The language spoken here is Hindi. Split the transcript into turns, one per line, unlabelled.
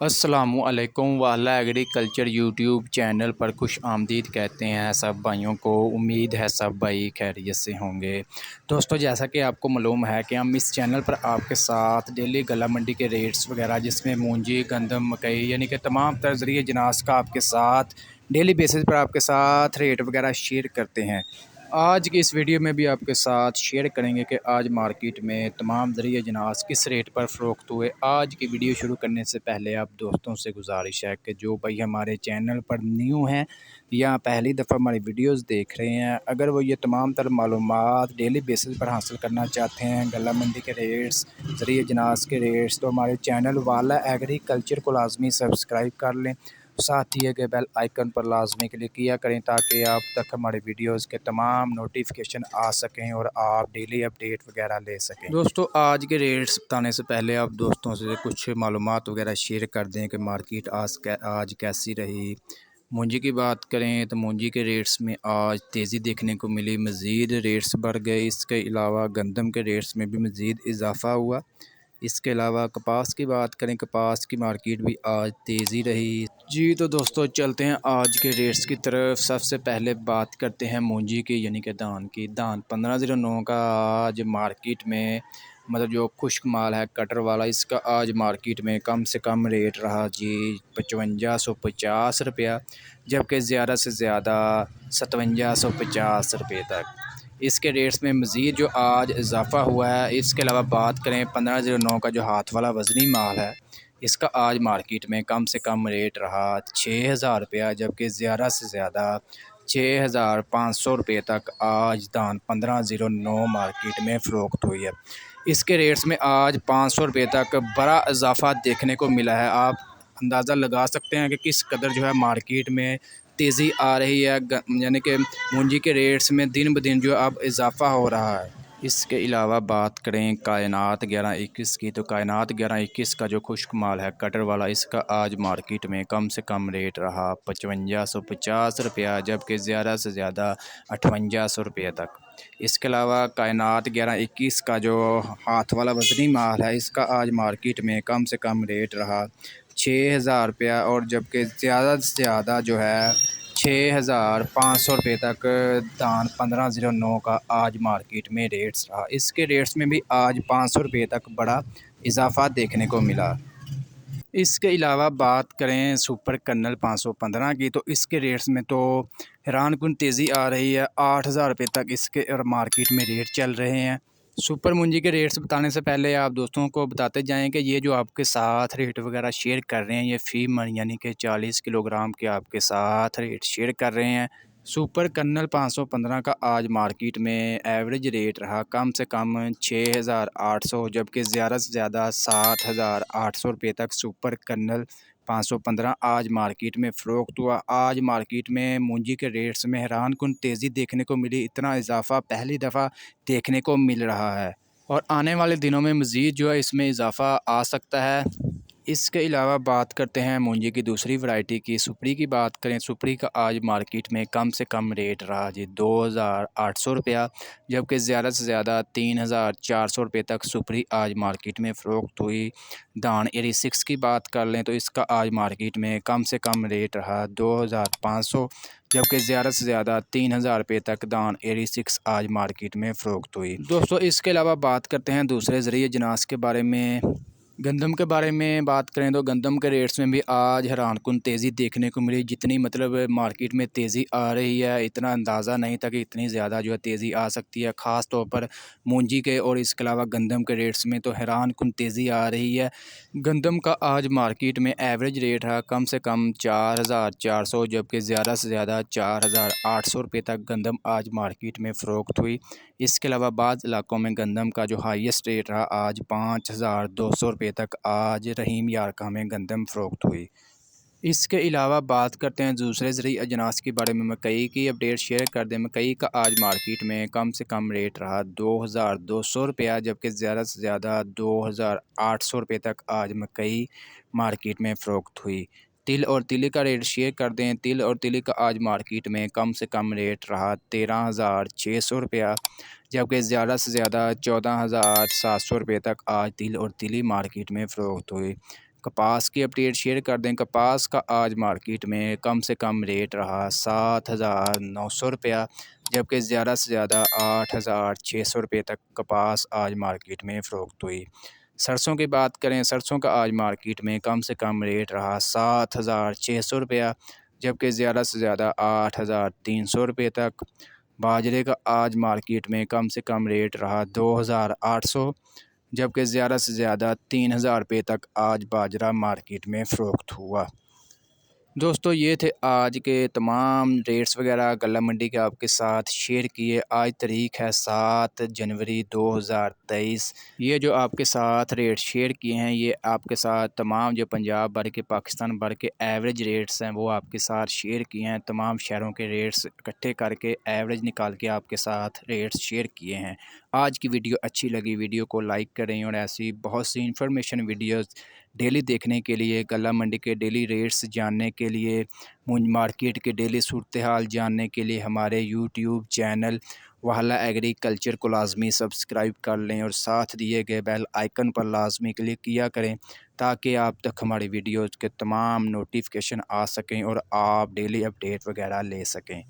अस्सलामुअलैकुम वाला एग्रीकल्चर यूट्यूब चैनल पर खुश आमदीद कहते हैं सब भाइयों को। उम्मीद है सब भाई खैरियत से होंगे। दोस्तों, जैसा कि आपको मालूम है कि हम इस चैनल पर आपके साथ डेली गला मंडी के रेट्स वगैरह, जिसमें मूंजी, गंदम, मकई यानी कि तमाम तरह ज़रिए जिनास का आपके साथ डेली बेसिस पर आपके साथ रेट वगैरह शेयर करते हैं। आज की इस वीडियो में भी आपके साथ शेयर करेंगे कि आज मार्केट में तमाम ज़रिए जिनास किस रेट पर फ़रोख्त हुए। आज की वीडियो शुरू करने से पहले आप दोस्तों से गुजारिश है कि जो भाई हमारे चैनल पर न्यू हैं या पहली दफ़ा हमारी वीडियोस देख रहे हैं, अगर वो ये तमाम तर मालूमात डेली बेसिस पर हासिल करना चाहते हैं, गला मंडी के रेट्स, ज़रिए जिनास के रेट्स, तो हमारे चैनल वाला एग्रीकल्चर को लाजमी सब्सक्राइब कर लें। साथ ही के बेल आइकन पर लाजमी क्लिक किया करें ताकि आप तक हमारे वीडियोस के तमाम नोटिफिकेशन आ सकें और आप डेली अपडेट वगैरह ले सकें। दोस्तों, आज के रेट्स बताने से पहले आप दोस्तों से कुछ मालूमात वगैरह शेयर कर दें कि मार्केट आज कैसी रही। मूंजी की बात करें तो मूंजी के रेट्स में आज तेज़ी देखने को मिली, मज़ीद रेट्स बढ़ गए। इसके अलावा गंदम के रेट्स में भी मज़ीद इजाफ़ा हुआ। इसके अलावा कपास की बात करें, कपास की मार्केट भी आज तेज़ी रही। जी तो दोस्तों, चलते हैं आज के रेट्स की तरफ। सबसे पहले बात करते हैं मूंजी की यानी कि धान की। धान 1509 का आज मार्केट में, मतलब जो खुश्क माल है कटर वाला, इसका आज मार्केट में कम से कम रेट रहा जी 5550 रुपया, जबकि ज़्यादा से ज़्यादा 5750 रुपये तक इसके रेट्स में मज़ीद जो आज इजाफ़ा हुआ है। इसके अलावा बात करें 1509 का जो हाथ वाला वज़नी माल है, इसका आज मार्केट में कम से कम रेट रहा 6000 रुपया, जबकि ज़्यादा से ज़्यादा 6500 रुपये तक आज धान 1509 मार्केट में फ़रोख्त हुई है। इसके रेट्स में आज 500 रुपये तक बड़ा इजाफ़ा देखने को मिला है। आप अंदाज़ा लगा सकते हैं कि किस कदर जो है मार्केट में तेज़ी आ रही है, यानी कि मूंजी के रेट्स में दिन ब दिन जो अब इजाफ़ा हो रहा है। इसके अलावा बात करें कायनात 1121 की, तो कायनात 1121 का जो खुश्क माल है कटर वाला, इसका आज मार्केट में कम से कम रेट रहा 5550 रुपया, जबकि ज़्यादा से ज़्यादा 5800 रुपये तक। इसके अलावा कायनात 1121 का जो हाथ वाला वज़नी माल है, इसका आज मार्केट में कम से कम रेट रहा 6000 रुपया, और जबकि ज़्यादा से ज़्यादा जो है 6500 रुपये तक धान 1509 का आज मार्केट में रेट्स रहा। इसके रेट्स में भी आज 500 रुपये तक बड़ा इजाफ़ा देखने को मिला। इसके अलावा बात करें सुपर कर्नल 515 की, तो इसके रेट्स में तो हैरानकुन तेज़ी आ रही है। 8000 रुपये तक इसके और मार्केट में रेट चल रहे हैं। सुपर मुंजी के रेट्स बताने से पहले आप दोस्तों को बताते जाएं कि ये जो आपके साथ रेट वगैरह शेयर कर रहे हैं, ये फ़ी मन यानी कि 40 किलोग्राम के आपके साथ रेट शेयर कर रहे हैं। सुपर कर्नल 515 का आज मार्केट में एवरेज रेट रहा कम से कम 6800, जबकि ज़्यादा से ज़्यादा 7800 रुपये तक सुपर कर्नल 515 आज मार्केट में फ़रोख्त हुआ। आज मार्केट में मूंजी के रेट्स में हैरानकुन तेज़ी देखने को मिली। इतना इजाफ़ा पहली दफ़ा देखने को मिल रहा है और आने वाले दिनों में मज़ीद जो है इसमें इजाफ़ा आ सकता है। इसके अलावा बात करते हैं मूंजी की दूसरी वैरायटी की, सुपड़ी की बात करें। सुपड़ी का आज मार्केट में कम से कम रेट रहा जी 2800 रुपया, जबकि ज़्यादा से ज़्यादा 3400 रुपये तक सुपड़ी आज मार्केट में फ़रोख्त हुई। धान 86 की बात कर लें तो इसका आज मार्केट में कम से कम रेट रहा 2500, जबकि ज़्यादा से ज़्यादा 3000 रुपये तक धान 86 आज मार्केट में फ़रोख्त हुई। दोस्तों, इसके अलावा बात करते हैं दूसरे ज़रिए जिनास के बारे में। गंदम के बारे में बात करें तो गंदम के रेट्स में भी आज हैरानकुन तेज़ी देखने को मिली। जितनी मतलब मार्केट में तेज़ी आ रही है, इतना अंदाज़ा नहीं था कि इतनी ज़्यादा जो है तेज़ी आ सकती है। ख़ास तौर पर मूंजी के और इसके अलावा गंदम के रेट्स में तो हैरानकुन तेज़ी आ रही है। गंदम का आज मार्केट में एवरेज रेट है कम से कम 4400, जबकि ज़्यादा से ज़्यादा 4800 रुपये तक गंदम आज मार्केट में फ़रोख्त हुई। इसके अलावा बाज़ इलाकों में गंदम का जो हाईएस्ट रेट रहा आज 5200 रुपये तक आज रहीम यारका में गंदम फ़रोख्त हुई। इसके अलावा बात करते हैं दूसरे ज़रिए अजनास के बारे में। मकई की अपडेट शेयर कर दें। मकई का आज मार्केट में कम से कम रेट रहा 2200 रुपया, जबकि ज़्यादा से ज़्यादा 2800 रुपये तक आज मकई मार्केट में फ़रोख्त हुई। तिल और तिली का रेट शेयर कर दें। तिल और तिली का आज मार्केट में कम से कम रेट रहा 13600 रुपया, जबकि ज़्यादा से ज़्यादा 14700 रुपये तक आज तिल और तिली मार्केट में फ़रोख्त हुई। कपास की अपडेट शेयर कर दें। कपास का आज मार्केट में कम से कम रेट रहा 7,900 रुपया, जबकि ज़्यादा से ज़्यादा 8,600 रुपये तक कपास आज मार्केट में फ़रोख्त हुई। सरसों की बात करें, सरसों का आज मार्केट में कम से कम रेट रहा 7,600 रुपया, जबकि ज़्यादा से ज़्यादा 8,300 रुपये तक। बाजरे का आज मार्केट में कम से कम रेट रहा 2,800, जबकि ज़्यादा से ज़्यादा 3,000 रुपये तक आज बाजरा मार्केट में फ़रोख्त हुआ। दोस्तों, ये थे आज के तमाम रेट्स वगैरह गल्ला मंडी के आपके साथ शेयर किए। आज तारीख है 7 जनवरी 2023। ये जो आपके साथ रेट शेयर किए हैं, ये आपके साथ तमाम जो पंजाब भर के, पाकिस्तान भर के एवरेज रेट्स हैं वो आपके साथ शेयर किए हैं। तमाम शहरों के रेट्स इकट्ठे करके एवरेज निकाल के आपके साथ रेट्स शेयर किए हैं। आज की वीडियो अच्छी लगी, वीडियो को लाइक करें और ऐसी बहुत सी इंफॉर्मेशन वीडियोस डेली देखने के लिए, गल्ला मंडी के डेली रेट्स जानने के लिए, मार्केट के डेली सूरत हाल जानने के लिए हमारे यूट्यूब चैनल वाला एग्रीकल्चर को लाजमी सब्सक्राइब कर लें और साथ दिए गए बेल आइकन पर लाजमी क्लिक किया करें, ताकि आप तक हमारी वीडियोज़ के तमाम नोटिफिकेशन आ सकें और आप डेली अपडेट वगैरह ले सकें।